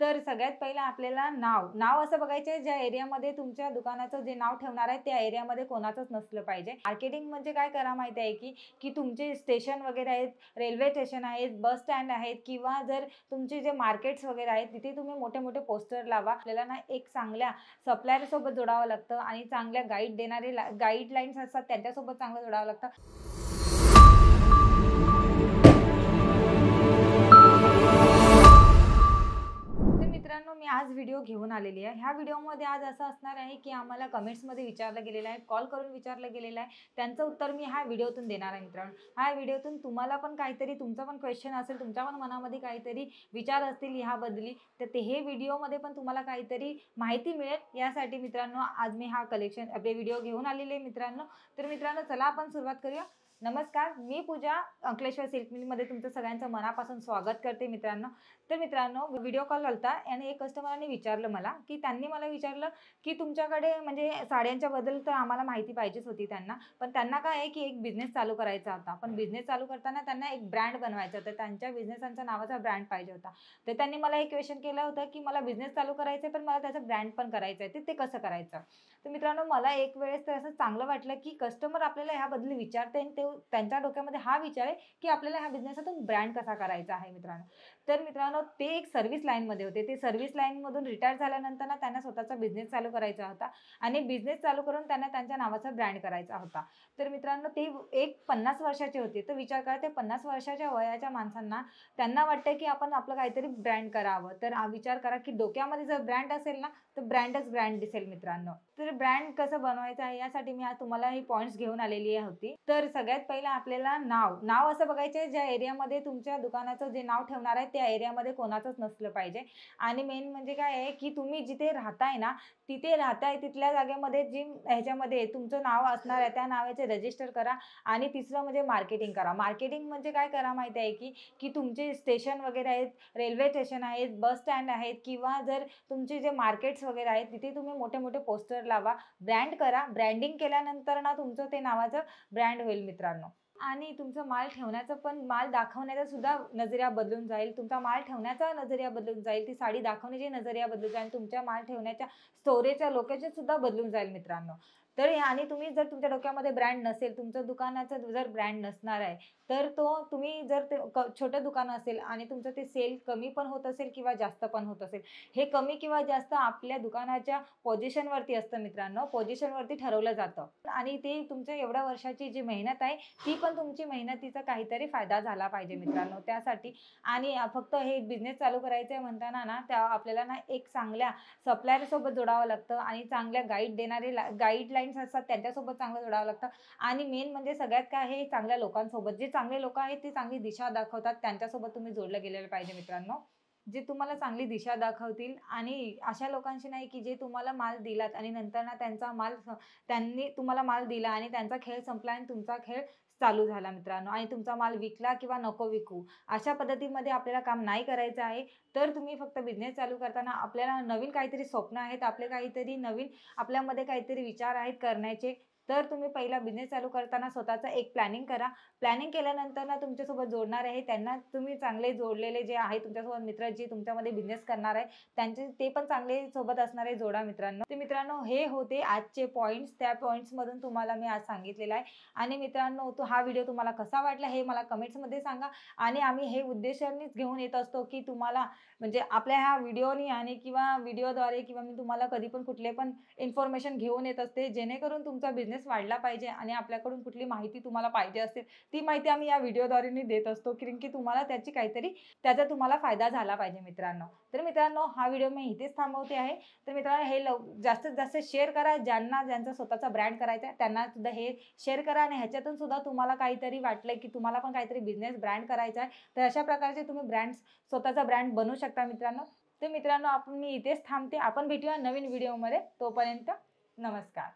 तर सगळ्यात पहिलं आपल्याला नाव असं बघायचं आहे ज्या एरियामध्ये तुमच्या दुकानाचं जे नाव ठेवणार आहे त्या एरियामध्ये कोणाचंच नसलं पाहिजे. मार्केटिंग म्हणजे काय करा माहिती आहे की तुमचे स्टेशन वगैरे आहेत, रेल्वे स्टेशन आहेत, बस स्टँड आहेत किंवा जर तुमचे जे मार्केट्स वगैरे आहेत तिथे तुम्ही मोठे पोस्टर लावा. आपल्याला ना एक चांगल्या सप्लायर सोबत जोडावं लागतं आणि चांगल्या गाईड देणारे गाईडलाईन्स असतात त्यांच्यासोबत चांगलं जोडावं लागतं. मित्रांनो, मी आज व्हिडिओ घेऊन आलेली आहे. ह्या व्हिडिओमध्ये आज असं असणार आहे की आम्हाला कमेंट्समध्ये विचारलं गेलेलं आहे, कॉल करून विचारलं गेलेलं आहे, त्यांचं उत्तर मी ह्या व्हिडिओतून देणार आहे. मित्रांनो, ह्या व्हिडिओतून तुम्हाला पण काहीतरी तुमचा पण क्वेश्चन असेल, तुमच्या पण मनामध्ये काहीतरी विचार असतील ह्याबद्दली, तर ते हे व्हिडिओमध्ये पण तुम्हाला काहीतरी माहिती मिळेल यासाठी मित्रांनो आज मी हा आपले व्हिडिओ घेऊन आलेले आहे. तर मित्रांनो चला आपण सुरुवात करूया. नमस्कार, मी पूजा अंकलेश्वर सिल्क मिलमध्ये तुमचं सगळ्यांचं मनापासून स्वागत करते. तर मित्रांनो व्हिडिओ कॉल आलता आणि एक कस्टमरने विचारलं मला की त्यांनी मला विचारलं की तुमच्याकडे म्हणजे साड्यांच्या बद्दल तर आम्हाला माहिती पाहिजेच होती त्यांना, पण त्यांना काय आहे की एक बिझनेस चालू करायचा होता. पण बिझनेस चालू करताना त्यांना एक ब्रँड बनवायचा होता, त्यांच्या बिझनेसच्या नावाचा ब्रँड पाहिजे होता. तर त्यांनी मला एक क्वेश्चन केलं होतं की मला बिझनेस चालू करायचं आहे पण मला त्याचं ब्रँड पण करायचं आहे, ते कसं करायचं. तर मित्रांनो मला एक वेळेस तर असं चांगलं वाटलं की कस्टमर आपल्याला ह्याबद्दल विचारते आणि ते त्यांच्या डोक्यामध्ये हा विचार आहे की आपल्याला ह्या बिझनेसमधून ब्रँड कसा करायचा आहे. तर मित्रांनो ते एक सर्व्हिस लाईनमध्ये होते. ते सर्व्हिस लाईनमधून रिटायर झाल्यानंतर ना त्यांना स्वतःचा बिझनेस चालू करायचा होता आणि बिझनेस चालू करून त्यांना त्यांच्या नावाचा ब्रँड करायचा होता. तर मित्रांनो ते एक 50 वर्षाचे होते. तर विचार करा ते 50 वर्षाच्या वयाच्या माणसांना त्यांना वाटतं की आपण आपलं काहीतरी ब्रँड करावं. तर विचार करा की डोक्यामध्ये जर ब्रँड असेल ना तर ब्रँडच ब्रँड दिसेल मित्रांनो. तर ब्रँड कसं बनवायचं आहे यासाठी मी आज तुम्हाला ही पॉइंट्स घेऊन आलेली होती. तर सगळ्यात पहिलं आपल्याला नाव असं बघायचं आहे ज्या एरियामध्ये तुमच्या दुकानाचं जे नाव ठेवणार आहे त्या एरियामध्ये कोणाचंच नसलं पाहिजे. आणि मेन म्हणजे काय आहे की तुम्ही जिथे राहताय ना तिथे राहताय तिथल्या जागेमध्ये जी ह्याच्यामध्ये तुमचं नाव असणार आहे त्या नावाचे रजिस्टर करा. आणि तिसरं म्हणजे मार्केटिंग करा. मार्केटिंग म्हणजे काय करा माहिती आहे की तुमचे स्टेशन वगैरे आहेत, रेल्वे स्टेशन आहेत, बस स्टँड आहेत किंवा जर तुमचे जे मार्केट्स वगैरे आहेत तिथे तुम्ही मोठे पोस्टर लावा, ब्रँड करा. ब्रँडिंग केल्यानंतर ना तुमचं ते नावाचं ब्रँड होईल मित्रांनो. आणि तुमचा माल ठेवण्याचा पण माल दाखवण्याचा सुद्धा नजरिया बदलून जाईल. तुमचा माल ठेवण्याचा नजरिया बदलून जाईल. ती साडी दाखवण्याची नजरिया बदलून जाईल. तुमच्या माल ठेवण्याच्या स्टोरेजच्या लोकेशन सुद्धा बदलून जाईल मित्रांनो. तर आणि तुम्ही जर तुमच्या डोक्यामध्ये ब्रँड नसेल, तुमचं दुकानाचं जर ब्रँड नसणार आहे, तर तुम्ही जर ते छोटं दुकान असेल आणि तुमचं ते सेल कमी पण होत असेल किंवा जास्त पण होत असेल, हे कमी किंवा जास्त आपल्या दुकानाच्या पोझिशनवरती असतं मित्रांनो. पोझिशनवरती ठरवलं जातं आणि ते तुमच्या एवढ्या वर्षाची जी मेहनत आहे ती पण तुमची मेहनतीचा काहीतरी फायदा झाला पाहिजे मित्रांनो त्यासाठी. आणि फक्त हे बिझनेस चालू करायचं आहे म्हणताना ना त्या आपल्याला ना एक चांगल्या सप्लायर सोबत जोडावं लागतं आणि चांगल्या गाईड देणारे गाईडलाईन्स असतात त्यांच्यासोबत चांगलं जोडावं लागतं. आणि मेन म्हणजे सगळ्यात काय आहे चांगल्या लोकांसोबत, जे चांगले लोक आहेत ते चांगली दिशा दाखवतात त्यांच्यासोबत तुम्ही जोडलं गेलेलं पाहिजे मित्रांनो. जे तुम्हाला चांगली दिशा दाखवतील आणि अशा लोकांशी नाही की जे तुम्हाला माल दिलात आणि नंतर ना त्यांनी तुम्हाला माल दिला आणि त्यांचा खेळ संपला आणि तुमचा खेळ चालू झाला मित्रांनो आणि तुमचा माल विकला किंवा नको विकू अशा पद्धतीमध्ये आपल्याला काम नाही करायचं आहे. तर तुम्ही फक्त बिझनेस चालू करताना आपल्याला नवीन काहीतरी स्वप्न आहेत, आपले काहीतरी नवीन आपल्यामध्ये काहीतरी विचार आहेत करण्याचे. तर तुम्ही पहिला बिझनेस चालू करताना स्वतःचा एक प्लॅनिंग करा. प्लॅनिंग केल्यानंतर ना तुमच्यासोबत जोडणार आहे त्यांना तुम्ही चांगले जोडलेले जे आहे तुमच्यासोबत मित्र जे तुमच्यामध्ये बिझनेस करणार आहे त्यांचे ते पण चांगले सोबत असणारे जोडा मित्रांनो. तर मित्रांनो हे होते आजचे पॉइंट्स. त्या पॉइंट्समधून तुम्हाला मी आज सांगितलेलं आहे. आणि मित्रांनो हा व्हिडिओ तुम्हाला कसा वाटला हे मला कमेंट्समध्ये सांगा. आणि आम्ही हे उद्देशानेच घेऊन येत असतो की तुम्हाला म्हणजे आपल्या ह्या व्हिडिओनी आणि किंवा व्हिडिओद्वारे किंवा मी तुम्हाला कधी पण कुठले पण इन्फॉर्मेशन घेऊन येत असते जेणेकरून तुमचा बिझनेस वाढला पाहिजे. आणि आपल्याकडून कुठली माहिती तुम्हाला पाहिजे असेल ती माहिती आम्ही या व्हिडिओद्वारे देत असतो कारण की तुम्हाला त्याचा तुम्हाला फायदा झाला पाहिजे मित्रांनो. तर मित्रांनो हा व्हिडिओ मी इथेच थांबवते आहे. तर मित्रांनो हे जास्तीत जास्त शेअर करा. ज्यांचा स्वतःचा ब्रँड करायचा आहे त्यांना सुद्धा हे शेअर करा. आणि ह्याच्यातून सुद्धा तुम्हाला काहीतरी वाटलंय की तुम्हाला पण काहीतरी बिझनेस ब्रँड करायचा आहे तर अशा प्रकारचे तुम्ही स्वतःचा ब्रँड बनवू शकता मित्रांनो. तर मित्रांनो मी इथेच थांबते. आपण भेटूया नवीन व्हिडिओमध्ये. तोपर्यंत नमस्कार.